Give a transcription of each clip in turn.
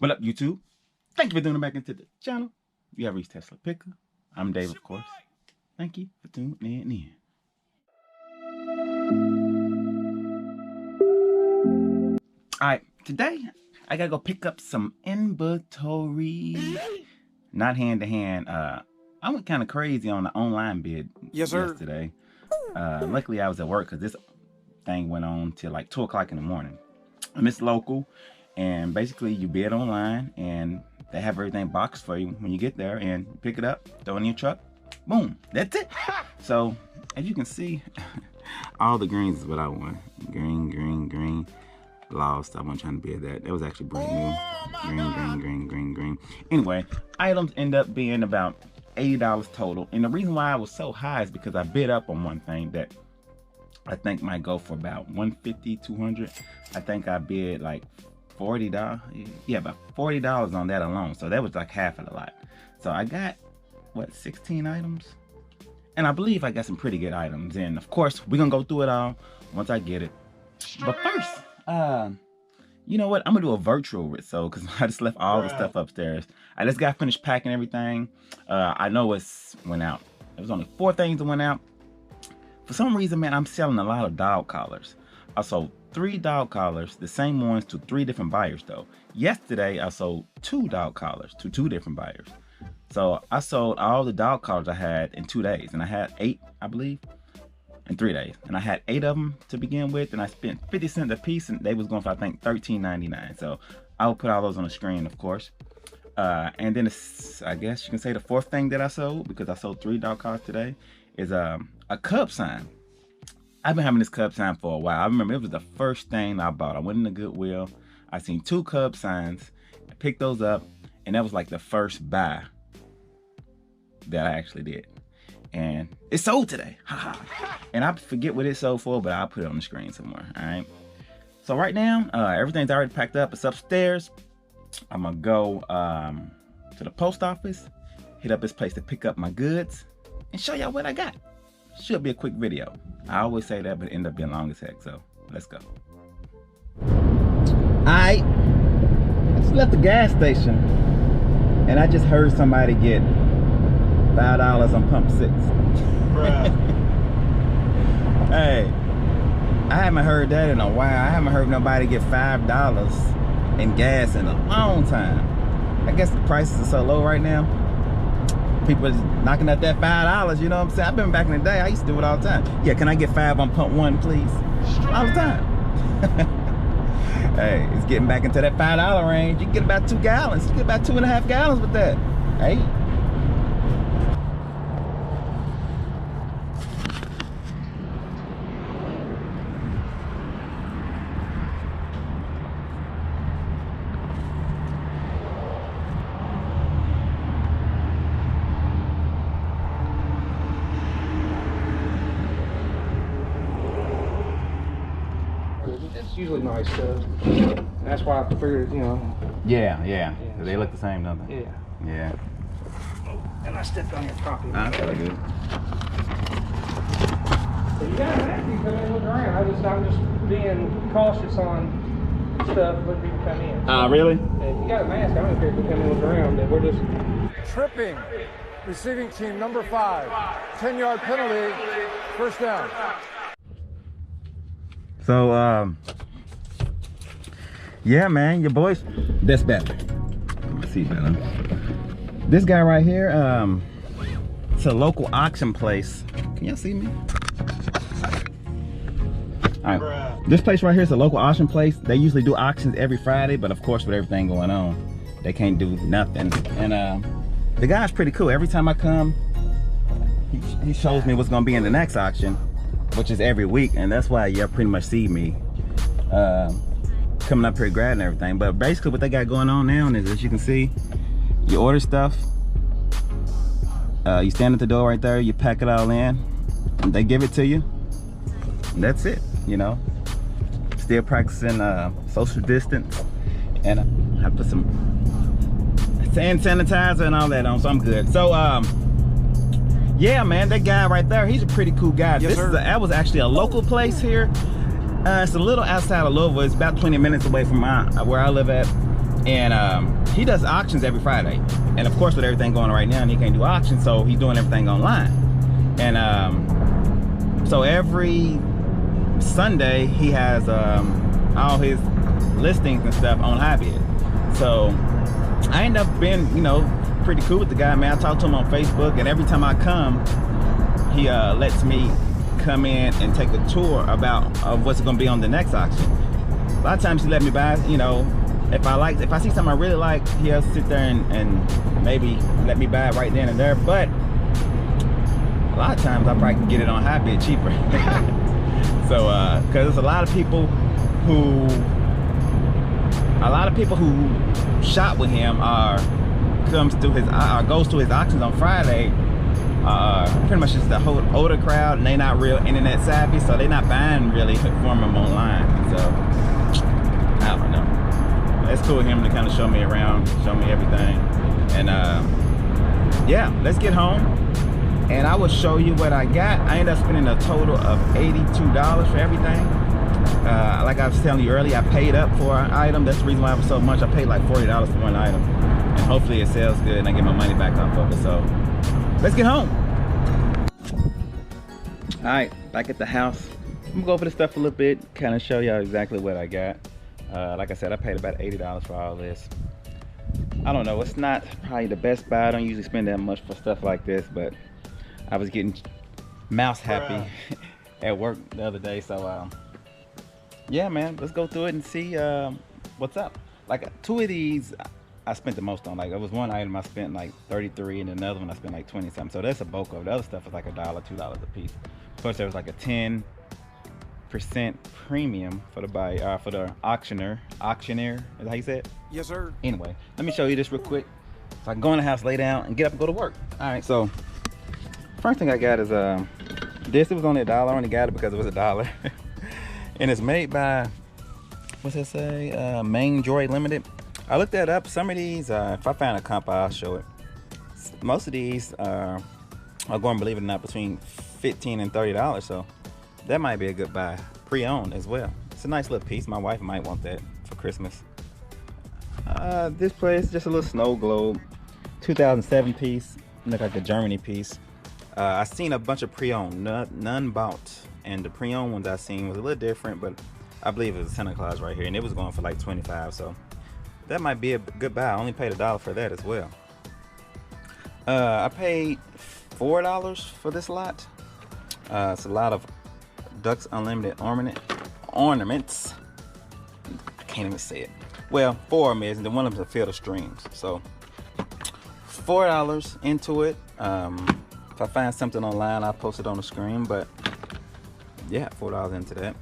What up, YouTube? Thank you for tuning back into the channel. You have reached Tesla Picker. I'm Dave, of course. Thank you for tuning in. Alright, today I gotta go pick up some inventory. Not hand to hand. I went kind of crazy on the online bid yesterday. Luckily I was at work because this thing went on till like 2 o'clock in the morning. And it's local. And basically you bid online and they have everything boxed for you when you get there and pick it up, throw it in your truck, boom, that's it. So as you can see, all the greens is what I want. Green. Lost. I wasn't trying to bid that. That was actually brand new. Green. Anyway, items end up being about $80 total. And the reason why I was so high is because I bid up on one thing that I think might go for about $150, $200. I think I bid like $40. Yeah, about $40 on that alone. So that was like half of the lot. So I got, what, 16 items? And I believe I got some pretty good items. And of course, we're gonna go through it all once I get it. But first, you know what? I'm gonna do a virtual so because I just left all the stuff upstairs. I just got finished packing everything. I know it's went out. There was only 4 things that went out. For some reason, man, I'm selling a lot of dog collars. I sold 3 dog collars, the same ones to 3 different buyers though. Yesterday, I sold 2 dog collars to 2 different buyers. So I sold all the dog collars I had in 2 days, and I had 8, I believe, in 3 days. And I had 8 of them to begin with, and I spent 50 cents a piece, and they was going for, I think, $13.99. So I'll put all those on the screen, of course. And then it's, I guess you can say the 4th thing that I sold, because I sold 3 dog collars today, is a Cub sign. I've been having this Cub sign for a while. I remember it was the first thing I bought. I went in the Goodwill. I seen 2 Cub signs. I picked those up, and that was like the first buy that I actually did. And it sold today. And I forget what it sold for, but I'll put it on the screen somewhere. All right. So right now, everything's already packed up. It's upstairs. I'm gonna go to the post office, hit up this place to pick up my goods, and show y'all what I got. Should be a quick video. I always say that, but it ended up being long as heck. So let's go. I just left the gas station, and I just heard somebody get $5 on pump 6. Hey, I haven't heard that in a while. I haven't heard nobody get $5 in gas in a long time. I guess the prices are so low right now. People are knocking at that $5, you know what I'm saying? I've been back in the day, I used to do it all the time. Yeah, can I get 5 on pump 1, please? All the time. Hey, it's getting back into that $5 range. You can get about 2 gallons. You get about 2.5 gallons with that. Hey. It's usually nice stuff. That's why I figured, you know. Yeah. They look the same, don't they? Yeah. Oh, and I stepped on your property. That's really good. So you gotta actually come in and look around. I'm just being cautious on stuff when people come in. Really? If you got a mask, I don't care if you come in and look around, but we're just tripping. Receiving team number 5. 10-yard penalty. First down. So, yeah, man, your boys, that's better. Let's see better. This guy right here, it's a local auction place. Can y'all see me? All right. This place right here is a local auction place. They usually do auctions every Friday, but of course with everything going on, they can't do nothing. And the guy's pretty cool. Every time I come, he shows me what's gonna be in the next auction, which is every week, and that's why y'all pretty much see me coming up here grabbing everything. But basically what they got going on now is, as you can see, you order stuff, you stand at the door right there, you pack it all in, and they give it to you, and that's it, you know. Still practicing social distance, and I put some hand sanitizer and all that on, so I'm good. So yeah, man, that guy right there, he's a pretty cool guy. Yes, sir. That was actually a local place here. It's a little outside of Louisville. It's about 20 minutes away from where I live at. And he does auctions every Friday. And of course, with everything going on right now, and he can't do auctions, so he's doing everything online. And so every Sunday, he has all his listings and stuff on HiBid. So I end up being, you know, pretty cool with the guy, man. I talk to him on Facebook, and every time I come, he lets me come in and take a tour of what's going to be on the next auction. A lot of times he let me buy, you know, if I see something I really like, he'll sit there and maybe let me buy it right then and there. But a lot of times I probably can get it on HiBid cheaper. So because there's a lot of people who shop with him goes to his auctions on Friday. Pretty much just the whole older crowd, and they not real internet savvy, so they're not buying really from him online. So I don't know. It's cool of him to kind of show me around, show me everything. And yeah, let's get home and I will show you what I got. I ended up spending a total of $82 for everything. Like I was telling you earlier, I paid up for an item. That's the reason why it was so much. I paid like $40 for one item, and hopefully it sells good and I get my money back off of it. So let's get home. All right, back at the house. I'm gonna go over the stuff a little bit, kind of show y'all exactly what I got. Like I said, I paid about $80 for all this. I don't know, it's not probably the best buy. I don't usually spend that much for stuff like this, but I was getting mouse happy at work the other day. So yeah, man, let's go through it and see what's up. Like 2 of these I spent the most on. Like it was one item I spent like 33, and another one I spent like 20 something. So that's a bulk of it. The other stuff was like $1, $2 a piece. Plus there was like a 10% premium for the auctioneer. Is that how you say it? Yes, sir. Anyway, let me show you this real quick, so I can go in the house, lay down, and get up and go to work. All right, so first thing I got is this. It was only $1. I only got it because it was $1. And it's made by, what's that say? Main Droid Limited. I looked that up. Some of these, if I find a comp, I'll show it. Most of these are going, believe it or not, between $15 and $30. So that might be a good buy. Pre-owned as well. It's a nice little piece. My wife might want that for Christmas. This place, just a little snow globe. 2007 piece. Look like a Germany piece. I seen a bunch of pre-owned, none bought. And the pre-owned ones I seen was a little different, but I believe it was Santa Claus right here, and it was going for like 25. So that might be a good buy. I only paid $1 for that as well. I paid $4 for this lot. It's a lot of Ducks Unlimited ornaments. I can't even say it. Well, 4 of them is, and then one of them's a field of streams. So $4 into it. If I find something online, I'll post it on the screen. But yeah, $4 into that.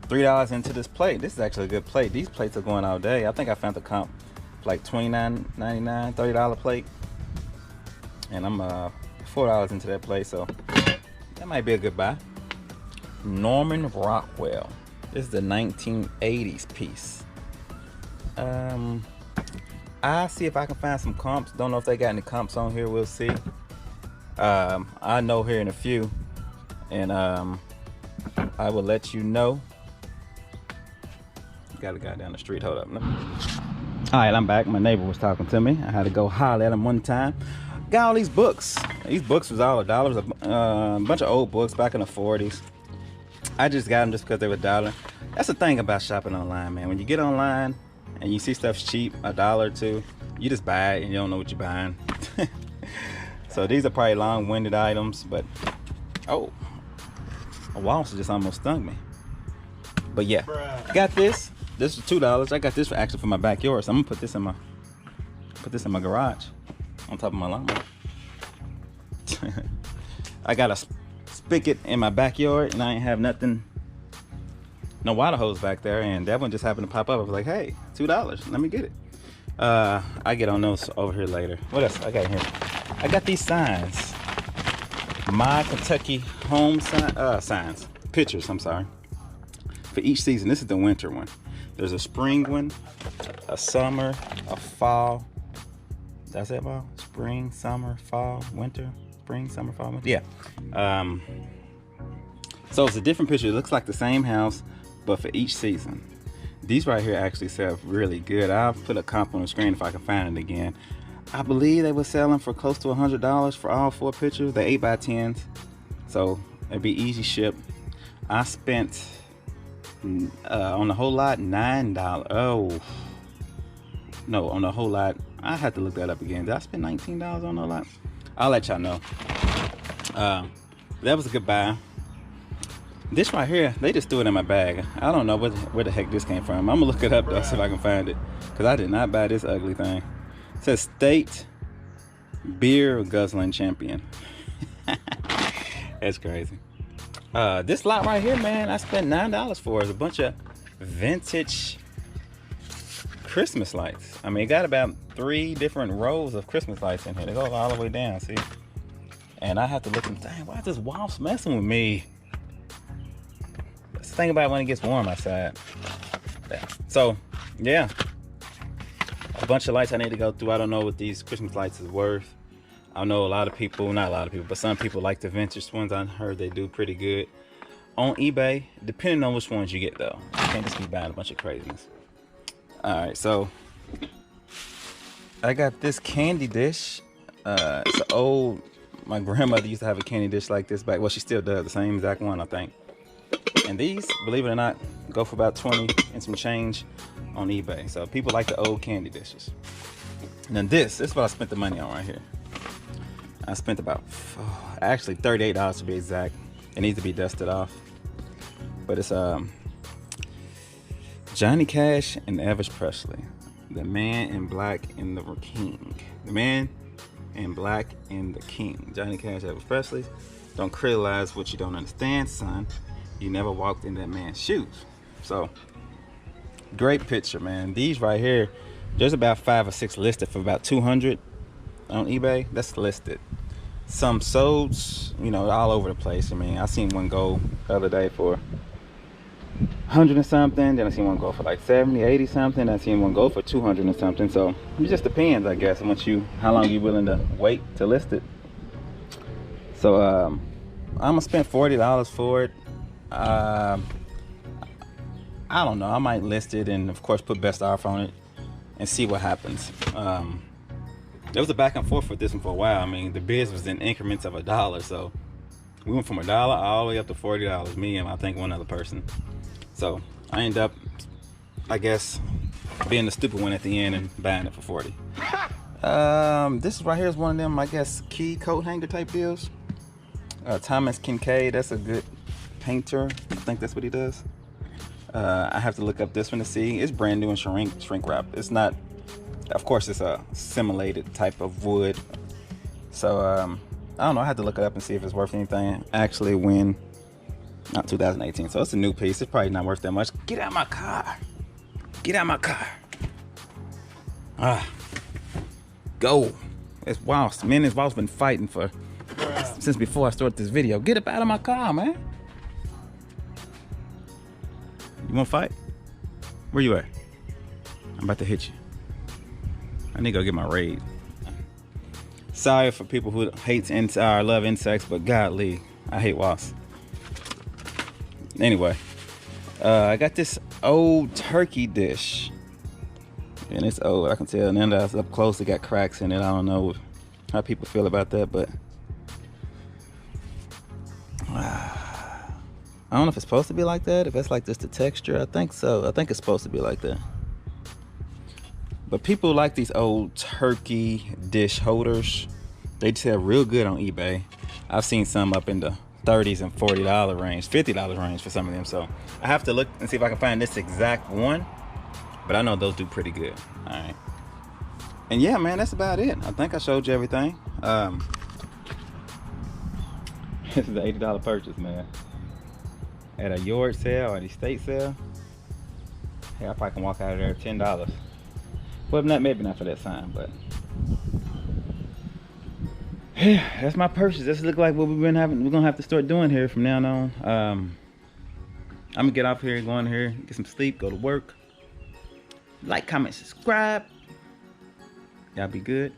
$3 into this plate. This is actually a good plate. These plates are going all day. I think I found the comp like $29.99, $30 plate. And I'm $4 into that plate, so that might be a good buy. Norman Rockwell. This is the 1980s piece. I'll see if I can find some comps. Don't know if they got any comps on here. We'll see. I know here in a few, and I will let you know. Got a guy down the street. Hold up. No. All right, I'm back. My neighbor was talking to me. I had to go holler at him one time. Got all these books. These books was all $1. A bunch of old books back in the 40s. I just got them just because they were $1. That's the thing about shopping online, man. When you get online and you see stuff's cheap, $1 or $2, you just buy it and you don't know what you're buying. So these are probably long-winded items, but oh, a wasp just almost stung me. But yeah, got this. This is $2. I got this actually for my backyard, so I'm gonna put this in my garage on top of my lawnmower. I got a spigot in my backyard, and I ain't have nothing, no water hose back there, and that one just happened to pop up. I was like, hey, $2, let me get it. I get on those over here later. What else I got here? I got these signs. My Kentucky home signs. Pictures, I'm sorry. For each season. This is the winter one. There's a spring one, a summer, a fall. Did I say about spring, summer, fall, winter? Spring, summer, fall, winter? Yeah. So it's a different picture. It looks like the same house, but for each season. These right here actually sell really good. I'll put a comp on the screen if I can find it again. I believe they were selling for close to $100 for all 4 pictures. They're 8x10s, so it'd be easy ship. I spent on the whole lot $9. Oh no, on the whole lot, I had to look that up again. Did I spend $19 on the whole lot? I'll let y'all know. That was a good buy. This right here, they just threw it in my bag. I don't know where the heck this came from. I'm gonna look it up though, see if I can find it, because I did not buy this ugly thing. It says State Beer Guzzling Champion. That's crazy. This lot right here, man, I spent $9 for. It's a bunch of vintage Christmas lights. I mean, it got about 3 different rows of Christmas lights in here. They go all the way down, see? And I have to look and dang, why is this wasp messing with me? That's the thing about when it gets warm outside. So, yeah. A bunch of lights I need to go through. I don't know what these Christmas lights is worth. I know a lot of people, not a lot of people, but some people like the vintage ones. I heard they do pretty good on eBay, depending on which ones you get though. You can't just be buying a bunch of craziness. All right, so I got this candy dish. It's an old, my grandmother used to have a candy dish like this back. Well, she still does, the same exact one, I think. And these, believe it or not, go for about 20 and some change on eBay. So people like the old candy dishes. And then this is what I spent the money on right here. I spent about, actually $38 to be exact. It needs to be dusted off. But it's Johnny Cash and Elvis Presley. The Man in Black and the King. The Man in Black and the King. Johnny Cash, Elvis Presley. Don't criticize what you don't understand, son. You never walked in that man's shoes. So, great picture, man. These right here, there's about 5 or 6 listed for about 200 on eBay. That's listed. Some sold, you know, all over the place. I mean, I seen one go the other day for 100 and something. Then I seen one go for like 70, 80 something. I seen one go for 200 and something. So it just depends, I guess, on how long you're willing to wait to list it. So I'm gonna spend $40 for it. I don't know. I might list it and of course put best offer on it and see what happens. There was a back and forth with this one for a while. I mean, the bids was in increments of $1, so we went from $1 all the way up to $40. Me and I think one other person. So I ended up, I guess, being the stupid one at the end and buying it for 40. This right here is one of them, I guess, key coat hanger type deals. Thomas Kincaid, that's a good painter. I think that's what he does. I have to look up this one to see. It's brand new and shrink wrap. It's not, of course, it's a simulated type of wood. So I don't know. I have to look it up and see if it's worth anything. Actually, not 2018. So it's a new piece. It's probably not worth that much. Get out of my car. Get out of my car. Go. It's Wasp. Me and this Wasp been fighting since before I started this video. Get up out of my car, man. You want to fight? Where you at? I'm about to hit you. I need to go get my raid. Sorry for people who hates or love insects, but godly, I hate wasps. Anyway, I got this old turkey dish, and it's old. I can tell. And then that's up close. It got cracks in it. I don't know how people feel about that, but I don't know if it's supposed to be like that. If it's like just the texture, I think so. I think it's supposed to be like that. But people like these old turkey dish holders. They sell real good on eBay. I've seen some up in the $30s and $40 range, $50 range for some of them. So I have to look and see if I can find this exact one. But I know those do pretty good. All right. And yeah, man, that's about it. I think I showed you everything. This is an $80 purchase, man. At a yard sale or an estate sale, hey, I probably can walk out of there $10. Well, maybe not for that sign, but yeah, that's my purchase. This look like what we're gonna have to start doing here from now on. I'm gonna get off here, go in here, get some sleep, go to work. Like, comment, subscribe. Y'all be good.